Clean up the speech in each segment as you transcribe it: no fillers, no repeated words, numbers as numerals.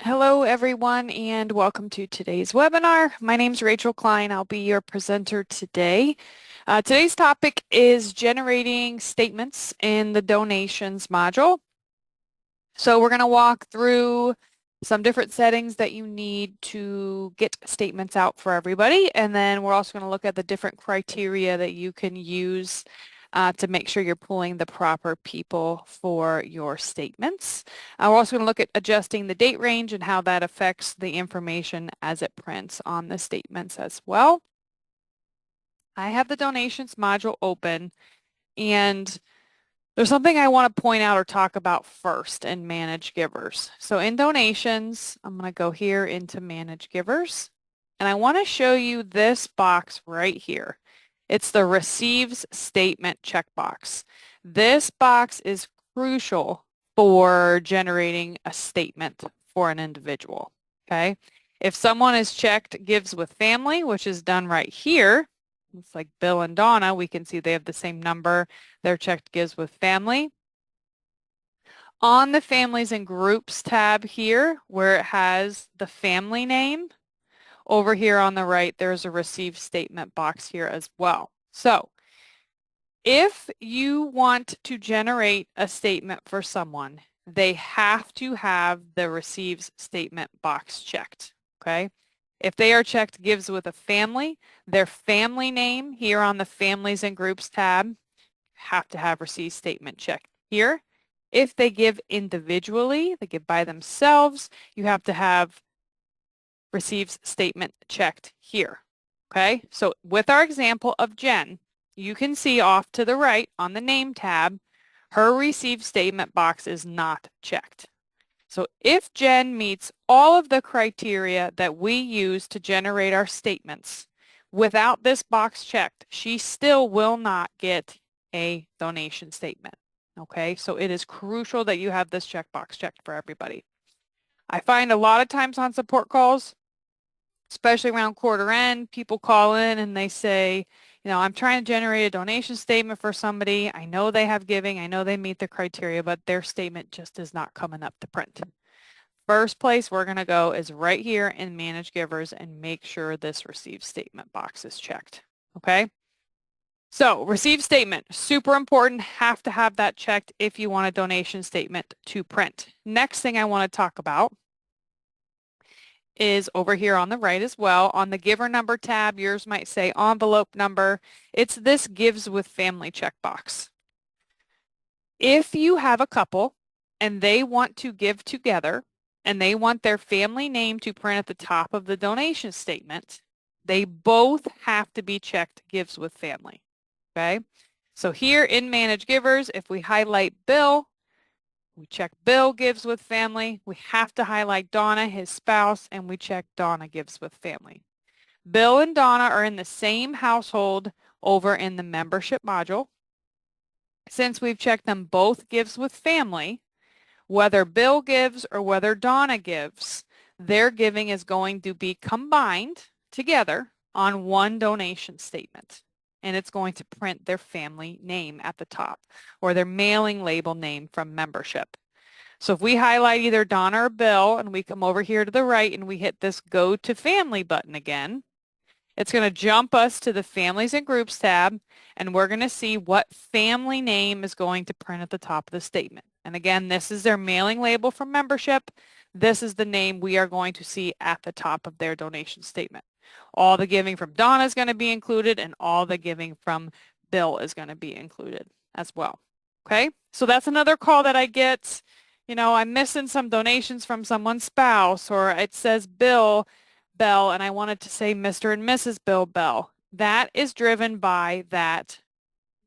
Hello, everyone, and welcome to today's webinar. My name is Rachel Klein. I'll be your presenter today. Today's topic is generating statements in the donations module. So we're going to walk through some different settings that you need to get statements out for everybody. And then we're also going to look at the different criteria that you can use to make sure you're pulling the proper people for your statements. We're also going to look at adjusting the date range and how that affects the information as it prints on the statements as well. I have the donations module open, and there's something I want to point out or talk about first in Manage Givers. So in donations, I'm going to go here into Manage Givers, and I want to show you this box right here. It's the Receives Statement checkbox. This box is crucial for generating a statement for an individual, okay? If someone is checked Gives with Family, which is done right here, it's like Bill and Donna, we can see they have the same number. They're checked Gives with Family. On the Families and Groups tab here, where it has the family name, over here on the right, there's a Receive Statement box here as well. So if you want to generate a statement for someone, they have to have the Receives Statement box checked, okay? If they are checked Gives with a Family, their family name here on the Families and Groups tab have to have Receive Statement checked here. If they give individually, they give by themselves, you have to have Receives Statement checked here. Okay, so with our example of Jen, you can see off to the right on the Name tab, her Receive Statement box is not checked. So if Jen meets all of the criteria that we use to generate our statements, without this box checked, she still will not get a donation statement. Okay, so it is crucial that you have this checkbox checked for everybody. I find a lot of times on support calls, especially around quarter end, people call in and they say, I'm trying to generate a donation statement for somebody. I know they have giving. I know they meet the criteria, but their statement just is not coming up to print. First place we're going to go is right here in Manage Givers and make sure this Receive Statement box is checked. Okay? So Receive Statement, super important. Have to have that checked if you want a donation statement to print. Next thing I want to talk about is over here on the right as well. On the Giver Number tab, yours might say Envelope Number. It's this Gives with Family checkbox. If you have a couple and they want to give together and they want their family name to print at the top of the donation statement, they both have to be checked Gives with Family. Okay? So here in Manage Givers, if we highlight Bill, we check Bill Gives with Family. We have to highlight Donna, his spouse, and we check Donna Gives with Family. Bill and Donna are in the same household over in the membership module. Since we've checked them both Gives with Family, whether Bill gives or whether Donna gives, their giving is going to be combined together on one donation statement. And it's going to print their family name at the top or their mailing label name from membership. So if we highlight either Donna or Bill and we come over here to the right and we hit this Go to Family button again, it's going to jump us to the Families and Groups tab, and we're going to see what family name is going to print at the top of the statement. And again, this is their mailing label from membership. This is the name we are going to see at the top of their donation statement. All the giving from Donna is going to be included, and all the giving from Bill is going to be included as well. Okay, so that's another call that I get. I'm missing some donations from someone's spouse, or it says Bill Bell, and I wanted to say Mr. and Mrs. Bill Bell. That is driven by that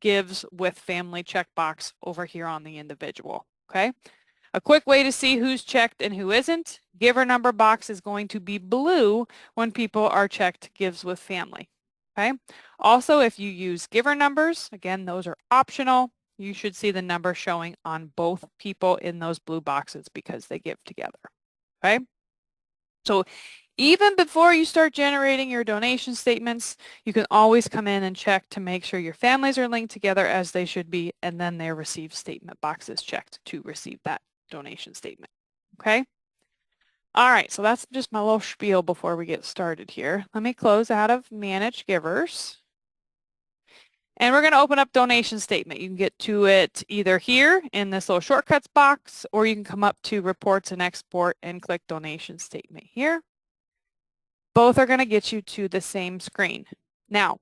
Gives with Family checkbox over here on the individual. Okay. A quick way to see who's checked and who isn't, Giver Number box is going to be blue when people are checked Gives with Family. Okay. Also, if you use giver numbers, again, those are optional. You should see the number showing on both people in those blue boxes because they give together. Okay. So even before you start generating your donation statements, you can always come in and check to make sure your families are linked together as they should be, and then their Receive Statement box is checked to receive that donation statement. Okay? All right, so that's just my little spiel before we get started here. Let me close out of Manage Givers. And we're going to open up donation statement. You can get to it either here in this little shortcuts box, or you can come up to reports and export and click donation statement here. Both are going to get you to the same screen. Now,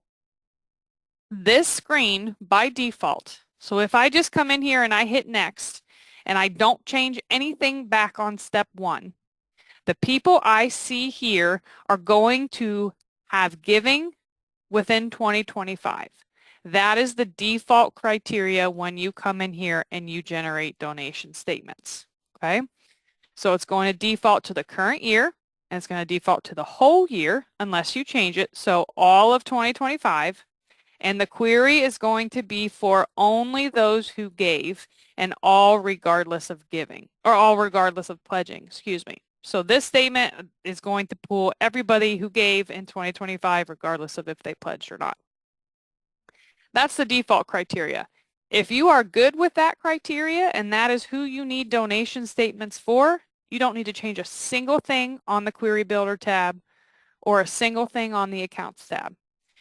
this screen by default, so if I just come in here and I hit next and I don't change anything back on step 1, the people I see here are going to have giving within 2025. That is the default criteria when you come in here and you generate donation statements, okay? So it's going to default to the current year, and it's going to default to the whole year unless you change it, so all of 2025, and the query is going to be for only those who gave and all regardless of giving, or all regardless of pledging, excuse me. So this statement is going to pull everybody who gave in 2025 regardless of if they pledged or not. That's the default criteria. If you are good with that criteria and that is who you need donation statements for, you don't need to change a single thing on the Query Builder tab or a single thing on the Accounts tab.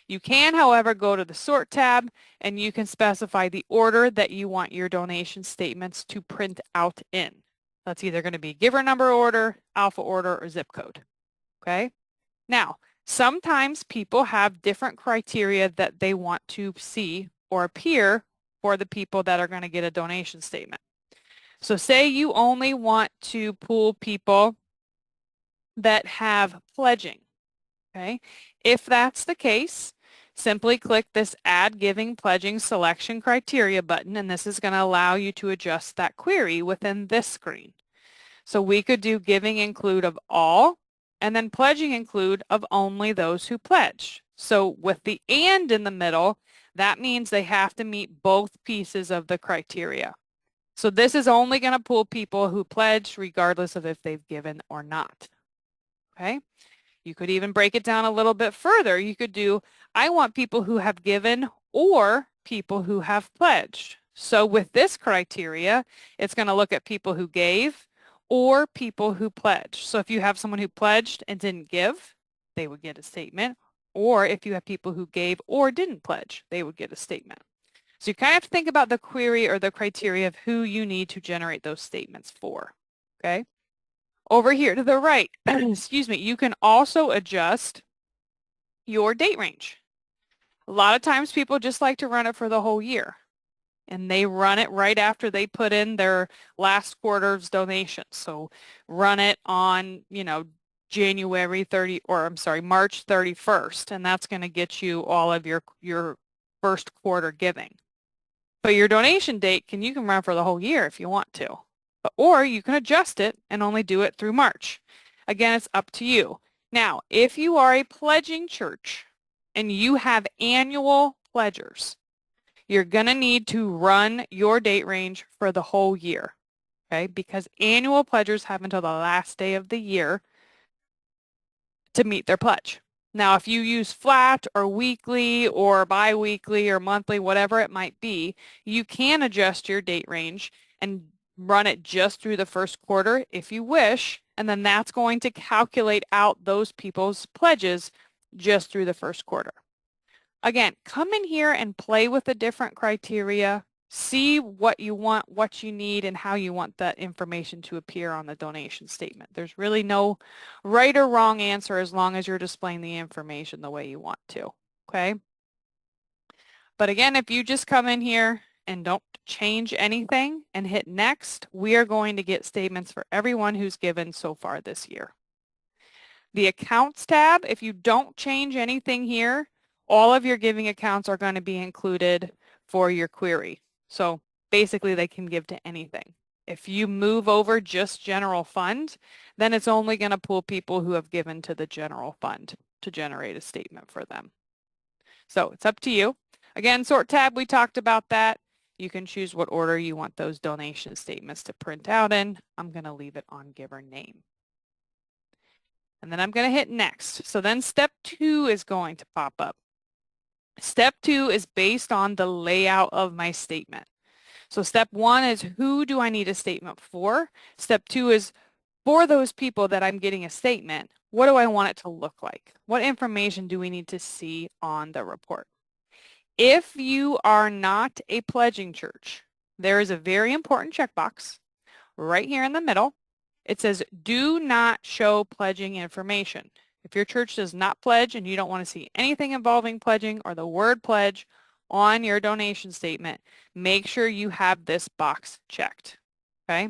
You can, however, go to the Sort tab and you can specify the order that you want your donation statements to print out in. That's either going to be giver number order, alpha order, or zip code. Okay? Now, sometimes people have different criteria that they want to see or appear for the people that are going to get a donation statement. So say you only want to pull people that have pledging. Okay? If that's the case, simply click this Add Giving Pledging Selection Criteria button, and this is going to allow you to adjust that query within this screen. So we could do giving include of all, and then pledging include of only those who pledged. So with the and in the middle, that means they have to meet both pieces of the criteria. So this is only going to pull people who pledged regardless of if they've given or not. Okay? You could even break it down a little bit further. You could do, I want people who have given or people who have pledged. So with this criteria, it's going to look at people who gave or people who pledged. So if you have someone who pledged and didn't give, they would get a statement. Or if you have people who gave or didn't pledge, they would get a statement. So you kind of have to think about the query or the criteria of who you need to generate those statements for. Okay? Over here to the right, excuse me, you can also adjust your date range. A lot of times people just like to run it for the whole year, and they run it right after they put in their last quarter's donation. So run it on, January 30, or I'm sorry, March 31st, and that's going to get you all of your first quarter giving. But your donation date, you can run for the whole year if you want to. Or you can adjust it and only do it through March. Again, it's up to you. Now, if you are a pledging church and you have annual pledgers, you're going to need to run your date range for the whole year, okay? Because annual pledgers have until the last day of the year to meet their pledge. Now, if you use flat or weekly or biweekly or monthly, whatever it might be, you can adjust your date range and run it just through the first quarter if you wish, and then that's going to calculate out those people's pledges just through the first quarter. Again, come in here and play with the different criteria, see what you want, what you need, and how you want that information to appear on the donation statement. There's really no right or wrong answer as long as you're displaying the information the way you want to, okay? But again, if you just come in here and don't change anything and hit next, we are going to get statements for everyone who's given so far this year. The accounts tab, if you don't change anything here, all of your giving accounts are going to be included for your query. So basically they can give to anything. If you move over just general fund, then it's only going to pull people who have given to the general fund to generate a statement for them. So it's up to you. Again, sort tab, we talked about that. You can choose what order you want those donation statements to print out in. I'm going to leave it on giver name. And then I'm going to hit next. So then step 2 is going to pop up. Step 2 is based on the layout of my statement. So step 1 is who do I need a statement for? Step 2 is for those people that I'm getting a statement, what do I want it to look like? What information do we need to see on the report? If you are not a pledging church, there is a very important checkbox right here in the middle. It says, do not show pledging information. If your church does not pledge and you don't want to see anything involving pledging or the word pledge on your donation statement, make sure you have this box checked, okay?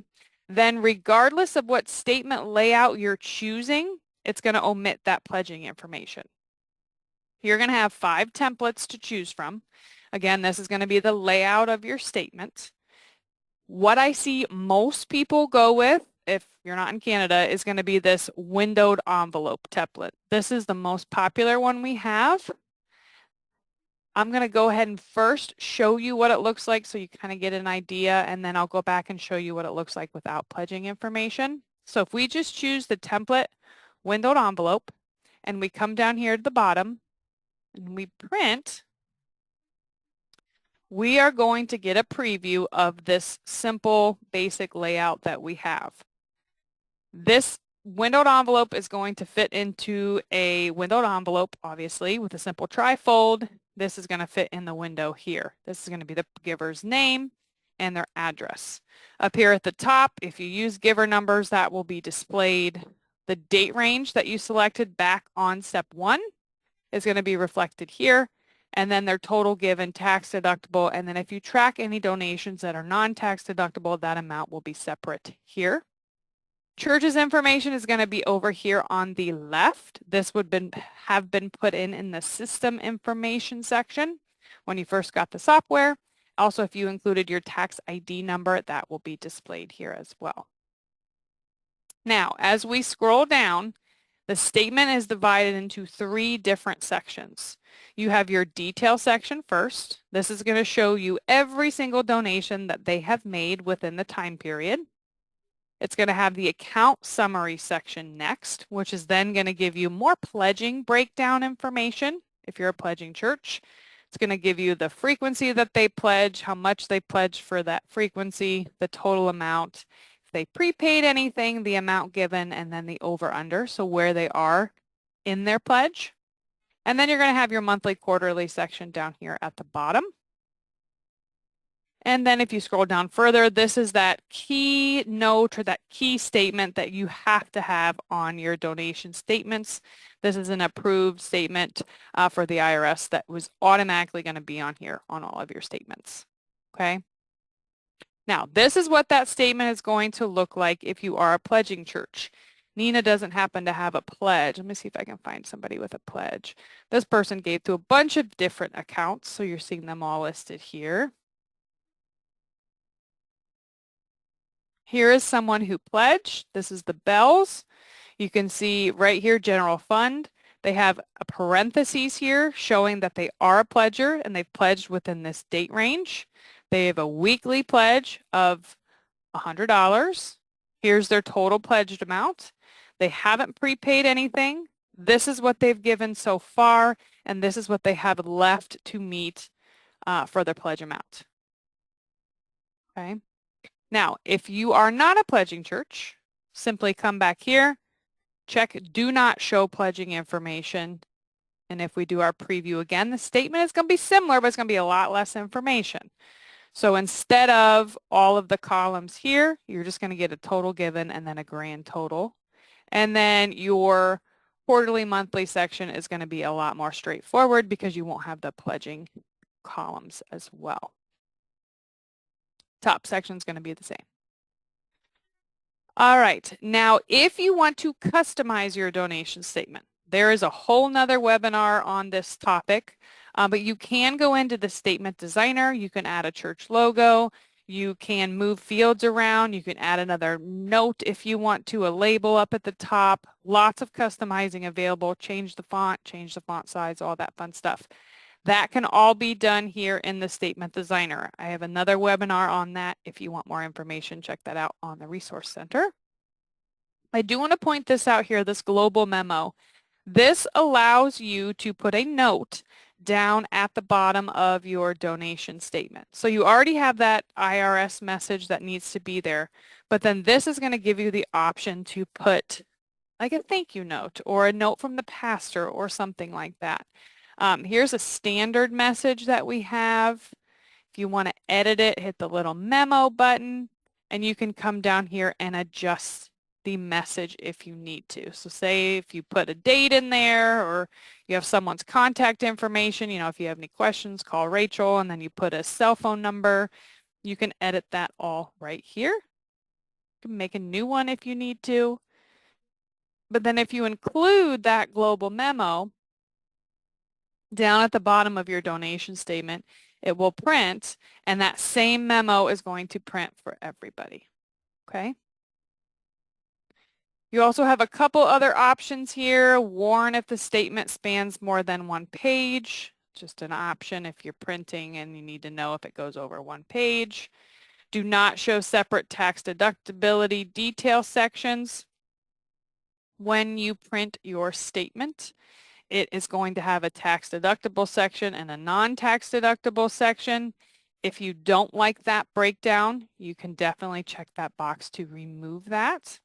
Then regardless of what statement layout you're choosing, it's going to omit that pledging information. You're going to have 5 templates to choose from. Again, this is going to be the layout of your statement. What I see most people go with, if you're not in Canada, is going to be this windowed envelope template. This is the most popular one we have. I'm going to go ahead and first show you what it looks like so you kind of get an idea, and then I'll go back and show you what it looks like without pledging information. So if we just choose the template windowed envelope and we come down here to the bottom and we print, we are going to get a preview of this simple basic layout that we have. This windowed envelope is going to fit into a windowed envelope, obviously, with a simple trifold. This is going to fit in the window here. This is going to be the giver's name and their address. Up here at the top, if you use giver numbers, that will be displayed. The date range that you selected back on step 1 is going to be reflected here, and then their total given, tax deductible, and then if you track any donations that are non-tax deductible, that amount will be separate here. Church's information is going to be over here on the left. This would have been put in the system information section when you first got the software. Also, if you included your tax ID number, that will be displayed here as well. Now, as we scroll down, the statement is divided into 3 different sections. You have your detail section first. This is going to show you every single donation that they have made within the time period. It's going to have the account summary section next, which is then going to give you more pledging breakdown information if you're a pledging church. It's going to give you the frequency that they pledge, how much they pledge for that frequency, the total amount, if they prepaid anything, the amount given, and then the over-under, so where they are in their pledge. And then you're going to have your monthly, quarterly section down here at the bottom. And then if you scroll down further, this is that key note or that key statement that you have to have on your donation statements. This is an approved statement for the IRS that was automatically going to be on here on all of your statements. Okay. Now, this is what that statement is going to look like if you are a pledging church. Nina doesn't happen to have a pledge. Let me see if I can find somebody with a pledge. This person gave to a bunch of different accounts, so you're seeing them all listed here. Here is someone who pledged. This is the bells. You can see right here, general fund. They have a parentheses here showing that they are a pledger and they've pledged within this date range. They have a weekly pledge of $100. Here's their total pledged amount. They haven't prepaid anything. This is what they've given so far, and this is what they have left to meet for their pledge amount. Okay. Now, if you are not a pledging church, simply come back here, check do not show pledging information. And if we do our preview again, the statement is going to be similar, but it's going to be a lot less information. So instead of all of the columns here, you're just going to get a total given and then a grand total. And then your quarterly, monthly section is going to be a lot more straightforward because you won't have the pledging columns as well. Top section is going to be the same. All right, now if you want to customize your donation statement, there is a whole nother webinar on this topic, but you can go into the statement designer, you can add a church logo, you can move fields around, you can add another note if you want to, a label up at the top, lots of customizing available, change the font size, all that fun stuff. That can all be done here in the Statement Designer. I have another webinar on that. If you want more information, check that out on the Resource Center. I do want to point this out here, this global memo. This allows you to put a note down at the bottom of your donation statement. So you already have that IRS message that needs to be there, but then this is going to give you the option to put like a thank you note or a note from the pastor or something like that. Here's a standard message that we have. If you want to edit it, hit the little memo button, and you can come down here and adjust the message if you need to. So say if you put a date in there or you have someone's contact information, if you have any questions, call Rachel, and then you put a cell phone number, you can edit that all right here. You can make a new one if you need to. But then if you include that global memo down at the bottom of your donation statement, it will print, and that same memo is going to print for everybody. Okay? You also have a couple other options here. Warn if the statement spans more than one page. Just an option if you're printing and you need to know if it goes over one page. Do not show separate tax deductibility detail sections. When you print your statement, it is going to have a tax deductible section and a non-tax deductible section. If you don't like that breakdown, you can definitely check that box to remove that.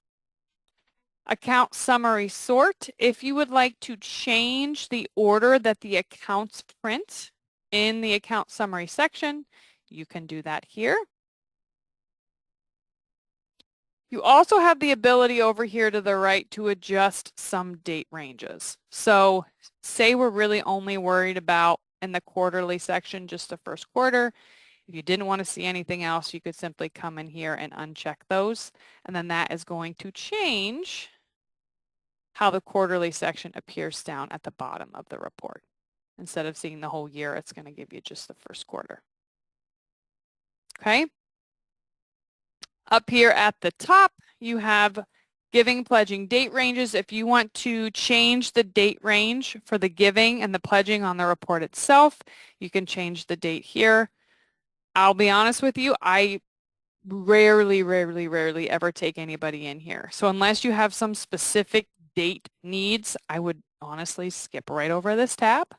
Account summary sort. If you would like to change the order that the accounts print in the account summary section, you can do that here. You also have the ability over here to the right to adjust some date ranges. So say we're really only worried about in the quarterly section, just the first quarter. If you didn't want to see anything else, you could simply come in here and uncheck those. And then that is going to change how the quarterly section appears down at the bottom of the report. Instead of seeing the whole year, it's going to give you just the first quarter. Okay. Up here at the top, you have giving, pledging date ranges. If you want to change the date range for the giving and the pledging on the report itself, you can change the date here. I'll be honest with you, I rarely ever take anybody in here. So unless you have some specific date needs, I would honestly skip right over this tab.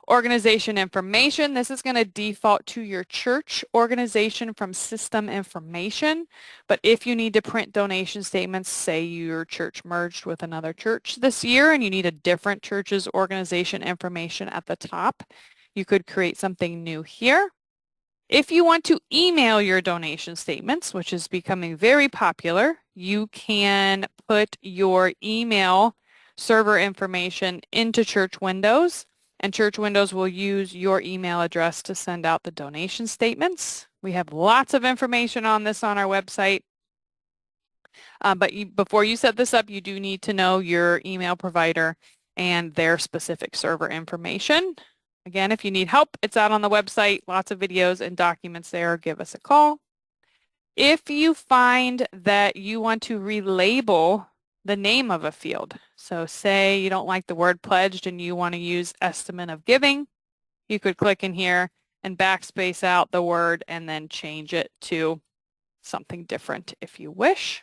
Organization information, this is going to default to your church organization from system information. But if you need to print donation statements, say your church merged with another church this year and you need a different church's organization information at the top, you could create something new here. If you want to email your donation statements, which is becoming very popular, you can put your email server information into Church Windows, and Church Windows will use your email address to send out the donation statements. We have lots of information on this on our website. But before you set this up, you do need to know your email provider and their specific server information. Again, if you need help, it's out on the website, lots of videos and documents there. Give us a call. If you find that you want to relabel the name of a field, so say you don't like the word pledged and you want to use estimate of giving, you could click in here and backspace out the word and then change it to something different if you wish.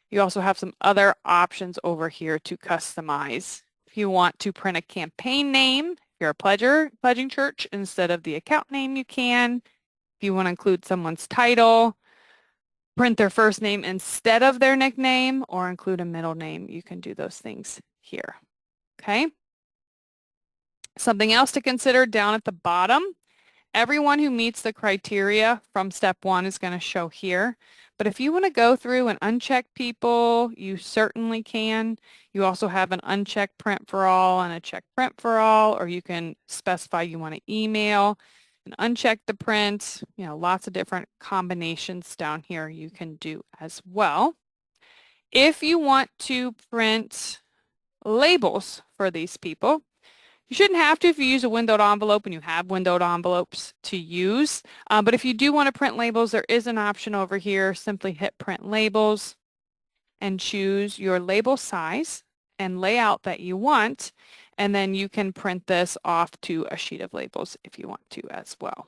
You also have some other options over here to customize. If you want to print a campaign name, if you're a pledging church, instead of the account name, you can. If you want to include someone's title, print their first name instead of their nickname, or include a middle name, you can do those things here. Okay. Something else to consider down at the bottom, everyone who meets the criteria from step 1 is going to show here. But if you want to go through and uncheck people, you certainly can. You also have an uncheck print for all and a check print for all, or you can specify you want to email and uncheck the print. Lots of different combinations down here you can do as well. If you want to print labels for these people, you shouldn't have to if you use a windowed envelope and you have windowed envelopes to use. But if you do want to print labels, there is an option over here. Simply hit print labels and choose your label size and layout that you want. And then you can print this off to a sheet of labels if you want to as well.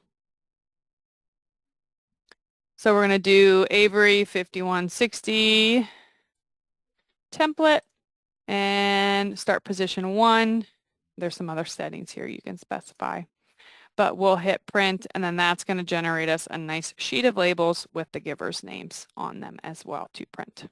So we're going to do Avery 5160 template and start position 1. There's some other settings here you can specify. But we'll hit print, and then that's going to generate us a nice sheet of labels with the givers' names on them as well to print.